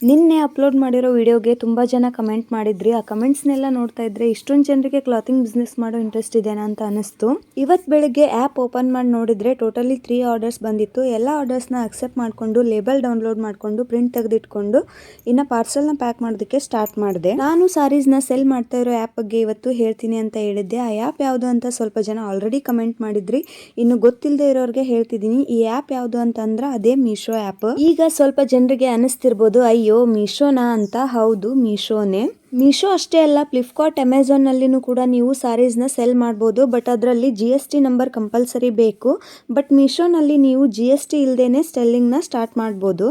ನಿನ್ನೆ ಅಪ್ಲೋಡ್ ಮಾಡಿರೋ ವಿಡಿಯೋಗೆ ತುಂಬ ಜನ ಕಮೆಂಟ್ ಮಾಡಿದ್ರಿ. ಆ ಕಮೆಂಟ್ಸ್ನೆಲ್ಲ ನೋಡ್ತಾ ಇದ್ರೆ ಇಷ್ಟೊಂದು ಜನರಿಗೆ ಕ್ಲಾತಿಂಗ್ ಬಿಸ್ನೆಸ್ ಮಾಡೋ ಇಂಟ್ರೆಸ್ಟ್ ಇದೆನಾ ಅಂತ ಅನಿಸ್ತು. ಇವತ್ತು ಬೆಳಿಗ್ಗೆ ಆ್ಯಪ್ ಓಪನ್ ಮಾಡಿ ನೋಡಿದ್ರೆ ಟೋಟಲಿ 3 ಆರ್ಡರ್ಸ್ ಬಂದಿತ್ತು. ಎಲ್ಲ ಆರ್ಡರ್ಸ್ನ ಅಕ್ಸೆಪ್ಟ್ ಮಾಡಿಕೊಂಡು ಲೇಬಲ್ ಡೌನ್ಲೋಡ್ ಮಾಡಿಕೊಂಡು ಪ್ರಿಂಟ್ ತೆಗೆದಿಟ್ಕೊಂಡು ಇನ್ನು ಪಾರ್ಸಲ್ನ ಪ್ಯಾಕ್ ಮಾಡೋದಕ್ಕೆ ಸ್ಟಾರ್ಟ್ ಮಾಡಿದೆ. ನಾನು ಸಾರೀಸ್ನ ಸೆಲ್ ಮಾಡ್ತಾ ಇರೋ ಆ್ಯಪ್ ಬಗ್ಗೆ ಇವತ್ತು ಹೇಳ್ತೀನಿ ಅಂತ ಹೇಳಿದ್ದೆ. ಆ ಆ್ಯಪ್ ಯಾವುದು ಅಂತ ಸ್ವಲ್ಪ ಜನ ಆಲ್ರೆಡಿ ಕಮೆಂಟ್ ಮಾಡಿದ್ರಿ. ಇನ್ನು ಗೊತ್ತಿಲ್ಲದೆ ಇರೋರಿಗೆ ಹೇಳ್ತಿದ್ದೀನಿ. ಈ ಆ್ಯಪ್ ಯಾವುದು ಅಂತಂದ್ರೆ ಅದೇ ಮೀಶೋ ಆ್ಯಪ್. ಈಗ ಸ್ವಲ್ಪ ಜನರಿಗೆ ಅನಿಸ್ತಿರ್ಬೋದು, ಅಯ್ಯೋ ಮೀಶೋನಾ ಅಂತ. ಹೌದು, ಮೀಶೋನೇ. ಮೀಶೋ ಅಷ್ಟೇ ಅಲ್ಲ, ಫ್ಲಿಪ್ಕಾರ್ಟ್, ಅಮೆಝಾನ್ ನಲ್ಲಿನೂ ಕೂಡ ನೀವು ಸಾರೀಸ್ನ ಸೆಲ್ ಮಾಡ್ಬೋದು. ಬಟ್ ಅದರಲ್ಲಿ GST ನಂಬರ್ ಕಂಪಲ್ಸರಿ ಬೇಕು. ಬಟ್ ಮೀಶೋನಲ್ಲಿ ನೀವು GST ಇಲ್ಲದೇನೆ ಸೆಲ್ಲಿಂಗ್ನ ಸ್ಟಾರ್ಟ್ ಮಾಡ್ಬೋದು.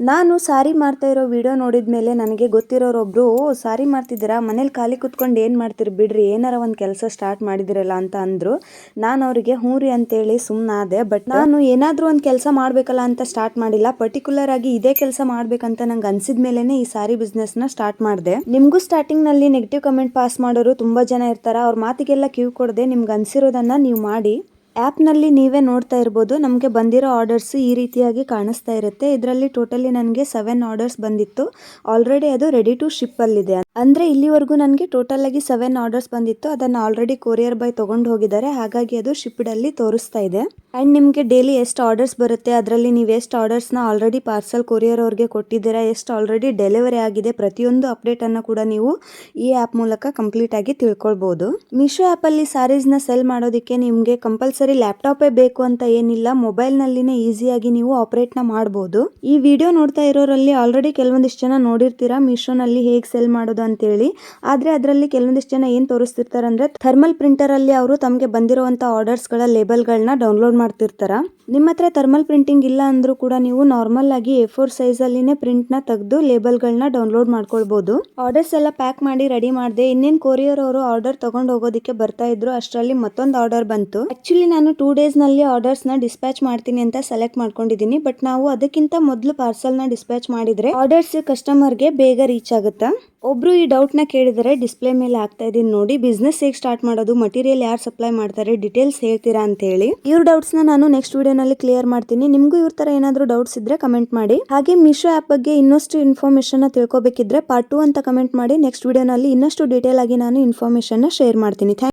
ನಾನು ಸಾರಿ ಮಾರ್ತಾ ಇರೋ ವಿಡಿಯೋ ನೋಡಿದ ಮೇಲೆ ನನಗೆ ಗೊತ್ತಿರೋರೊಬ್ರು, ಸಾರಿ ಮಾರ್ತಿದ್ದೀರಾ, ಮನೇಲಿ ಖಾಲಿ ಕುತ್ಕೊಂಡು ಏನು ಮಾಡ್ತೀರಿ ಬಿಡ್ರಿ, ಏನಾರ ಒಂದು ಕೆಲಸ ಸ್ಟಾರ್ಟ್ ಮಾಡಿದಿರಲ್ಲ ಅಂತ ಅಂದರು. ನಾನು ಅವರಿಗೆ ಹ್ಞೂ ರೀ ಅಂತೇಳಿ ಸುಮ್ಮನಾದೆ. ಬಟ್ ನಾನು ಏನಾದರೂ ಒಂದು ಕೆಲಸ ಮಾಡಬೇಕಲ್ಲ ಅಂತ ಸ್ಟಾರ್ಟ್ ಮಾಡಿಲ್ಲ. ಪರ್ಟಿಕ್ಯುಲರ್ ಆಗಿ ಇದೇ ಕೆಲಸ ಮಾಡಬೇಕಂತ ನಂಗೆ ಅನ್ಸಿದ ಮೇಲೇ ಈ ಸಾರಿ ಬಿಸ್ನೆಸ್ನ ಸ್ಟಾರ್ಟ್ ಮಾಡಿದೆ. ನಿಮಗೂ ಸ್ಟಾರ್ಟಿಂಗ್ನಲ್ಲಿ ನೆಗೆಟಿವ್ ಕಮೆಂಟ್ ಪಾಸ್ ಮಾಡೋರು ತುಂಬ ಜನ ಇರ್ತಾರೆ. ಅವ್ರ ಮಾತಿಗೆಲ್ಲ ಕಿವಿ ಕೊಡದೆ ನಿಮ್ಗೆ ಅನಿಸಿರೋದನ್ನು ನೀವು ಮಾಡಿ. ಆ್ಯಪ್ನಲ್ಲಿ ನೀವೇ ನೋಡ್ತಾ ಇರ್ಬೋದು, ನಮಗೆ ಬಂದಿರೋ ಆರ್ಡರ್ಸ್ ಈ ರೀತಿಯಾಗಿ ಕಾಣಿಸ್ತಾ ಇರುತ್ತೆ. ಇದರಲ್ಲಿ ಟೋಟಲಿ ನನಗೆ 7 ಆರ್ಡರ್ಸ್ ಬಂದಿತ್ತು. ಆಲ್ರೆಡಿ ಅದು ರೆಡಿ ಟು ಶಿಪ್ಪಲ್ಲಿದೆ. ಅಂದರೆ ಇಲ್ಲಿವರೆಗೂ ನನಗೆ ಟೋಟಲ್ ಆಗಿ 7 ಆರ್ಡರ್ಸ್ ಬಂದಿತ್ತು. ಅದನ್ನು ಆಲ್ರೆಡಿ ಕೊರಿಯರ್ ಬಾಯ್ ತೊಗೊಂಡು ಹೋಗಿದ್ದಾರೆ. ಹಾಗಾಗಿ ಅದು ಶಿಪ್ಡಲ್ಲಿ ತೋರಿಸ್ತಾ ಇದೆ. ಆ್ಯಂಡ್ ನಿಮಗೆ ಡೈಲಿ ಎಷ್ಟು ಆರ್ಡರ್ಸ್ ಬರುತ್ತೆ, ಅದರಲ್ಲಿ ನೀವು ಎಷ್ಟು ಆರ್ಡರ್ಸ್ನ ಆಲ್ರೆಡಿ ಪಾರ್ಸಲ್ ಕೊರಿಯರ್ ಅವ್ರಿಗೆ ಕೊಟ್ಟಿದ್ದೀರಾ, ಎಷ್ಟು ಆಲ್ರೆಡಿ ಡೆಲಿವರಿ ಆಗಿದೆ, ಪ್ರತಿಯೊಂದು ಅಪ್ಡೇಟನ್ನು ಕೂಡ ನೀವು ಈ ಆ್ಯಪ್ ಮೂಲಕ ಕಂಪ್ಲೀಟ್ ಆಗಿ ತಿಳ್ಕೊಳ್ಬೋದು. ಮೀಶೋ ಆ್ಯಪಲ್ಲಿ ಸ್ಯಾರೀಸ್ನ ಸೆಲ್ ಮಾಡೋದಕ್ಕೆ ನಿಮಗೆ ಕಂಪಲ್ಸರಿ ಲ್ಯಾಪ್ಟಾಪೇ ಬೇಕು ಅಂತ ಏನಿಲ್ಲ. ಮೊಬೈಲ್ನಲ್ಲಿನೇ ಈಸಿಯಾಗಿ ನೀವು ಆಪ್ರೇಟ್ನ ಮಾಡ್ಬೋದು. ಈ ವಿಡಿಯೋ ನೋಡ್ತಾ ಇರೋರಲ್ಲಿ ಆಲ್ರೆಡಿ ಕೆಲವೊಂದಿಷ್ಟು ಜನ ನೋಡಿರ್ತೀರಾ ಮೀಶೋನಲ್ಲಿ ಹೇಗೆ ಸೆಲ್ ಮಾಡೋದು ಅಂತೇಳಿ. ಆದರೆ ಅದರಲ್ಲಿ ಕೆಲವೊಂದಿಷ್ಟು ಜನ ಏನು ತೋರಿಸ್ತಿರ್ತಾರೆ ಅಂದರೆ, ಥರ್ಮಲ್ ಪ್ರಿಂಟರಲ್ಲಿ ಅವರು ತಮಗೆ ಬಂದಿರುವಂಥ ಆರ್ಡರ್ಸ್ಗಳ ಲೇಬಲ್ಗಳನ್ನ ಡೌನ್ಲೋಡ್ ಮಾಡ್ತಿರ್ತಾರ. ನಿಮ್ಮ ಹತ್ರ ಥರ್ಮಲ್ ಪ್ರಿಂಟಿಂಗ್ ಇಲ್ಲ ಅಂದ್ರೂ ಕೂಡ ನೀವು ನಾರ್ಮಲ್ ಆಗಿ A4 ಸೈಜಲ್ಲಿನೇ ಪ್ರಿಂಟ್ನ ತೆಗೆದು ಲೇಬಲ್ಗಳನ್ನ ಡೌನ್ಲೋಡ್ ಮಾಡ್ಕೊಳ್ಬೋದು. ಆರ್ಡರ್ಸ್ ಎಲ್ಲ ಪ್ಯಾಕ್ ಮಾಡಿ ರೆಡಿ ಮಾಡಿದೆ. ಇನ್ನೇನು ಕೊರಿಯರ್ ಅವರು ಆರ್ಡರ್ ತಗೊಂಡು ಹೋಗೋದಕ್ಕೆ ಬರ್ತಾ ಇದ್ರು. ಅಷ್ಟರಲ್ಲಿ ಮತ್ತೊಂದು ಆರ್ಡರ್ ಬಂತು. ಆಕ್ಚುಲಿ ನಾನು 2 ಡೇಸ್ನಲ್ಲಿ ಆರ್ಡರ್ಸ್ನ ಡಿಸ್ಪ್ಯಾಚ್ ಮಾಡ್ತೀನಿ ಅಂತ ಸೆಲೆಕ್ಟ್ ಮಾಡ್ಕೊಂಡಿದ್ದೀನಿ. ಬಟ್ ನಾವು ಅದಕ್ಕಿಂತ ಮೊದಲು ಪಾರ್ಸಲ್ನ ಡಿಸ್ಪ್ಯಾಚ್ ಮಾಡಿದ್ರೆ ಆರ್ಡರ್ಸ್ ಕಸ್ಟಮರ್ಗೆ ಬೇಗ ರೀಚ್ ಆಗುತ್ತಾ. ಒಬ್ರು ಈ ಡೌಟ್ನ ಕೇಳಿದರೆ, ಡಿಸ್ಪ್ಲೇ ಮೇಲೆ ಆಗ್ತಾ ಇದೀನಿ ನೋಡಿ, ಬಿಸ್ನೆಸ್ ಹೇಗೆ ಸ್ಟಾರ್ಟ್ ಮಾಡೋದು, ಮಟೀರಿಯಲ್ ಯಾರು ಸಪ್ಲೈ ಮಾಡ್ತಾರೆ, ಡೀಟೇಲ್ಸ್ ಹೇಳ್ತೀರಾ ಅಂತ ಹೇಳಿ. ಇವ್ರ ಡೌಟ್ಸ್ನ ನಾನು ನೆಕ್ಸ್ಟ್ ವಿಡಿಯೋನಲ್ಲಿ ಕ್ಲಿಯರ್ ಮಾಡ್ತೀನಿ. ನಿಮಗೂ ಇವ್ರ ತರ ಏನಾದರೂ ಡೌಟ್ಸ್ ಇದ್ರೆ ಕಮೆಂಟ್ ಮಾಡಿ. ಹಾಗೆ ಮೀಶೋ ಆ್ಯಪ್ ಬಗ್ಗೆ ಇನ್ನಷ್ಟು ಇನ್ಫಾರ್ಮೇಷನ್ ತಿಳ್ಕೊಬೇಕಿದ್ರೆ ಪಾರ್ಟ್ 2 ಅಂತ ಕಮೆಂಟ್ ಮಾಡಿ. ನೆಕ್ಸ್ಟ್ ವಿಡಿಯೋನಲ್ಲಿ ಇನ್ನಷ್ಟು ಡೀಟೇಲ್ ಆಗಿ ನಾನು ಇನ್ಫಾರ್ಮೇಷನ್ ಶೇರ್ ಮಾಡ್ತೀನಿ.